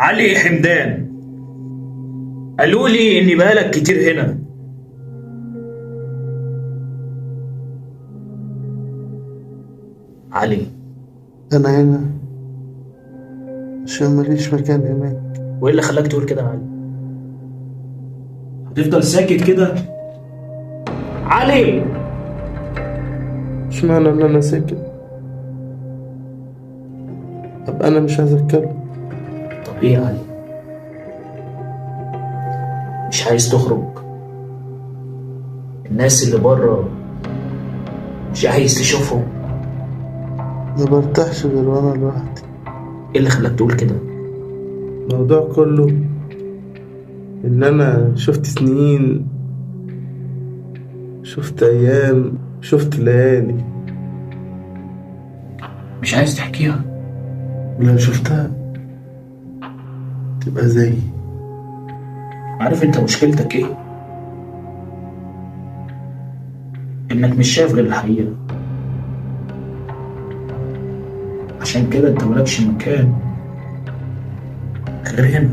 علي حمدان، قالوا لي إن بقالك كتير هنا. علي، أنا هنا عشان ماليش مكان هناك. وإيه اللي خلاك تقول كده يا علي؟ هتفضل ساكت كده؟ علي! اشمعنى إن أنا ساكت؟ أبقى أنا مش عايز أتكلم. طب إيه يا علي؟ مش عايز تخرج؟ الناس اللي بره مش عايز تشوفهم؟ ما برتاحش غير وأنا لوحدي. إيه اللي خلاك تقول كده؟ الموضوع كله إن أنا شفت سنين، شفت أيام، شفت ليالي. مش عايز تحكيها؟ ولو شفتها تبقى زيي. عارف انت مشكلتك ايه؟ انك مش شايف غير الحقيقة. عشان كده انت مالكش مكان غير هنا.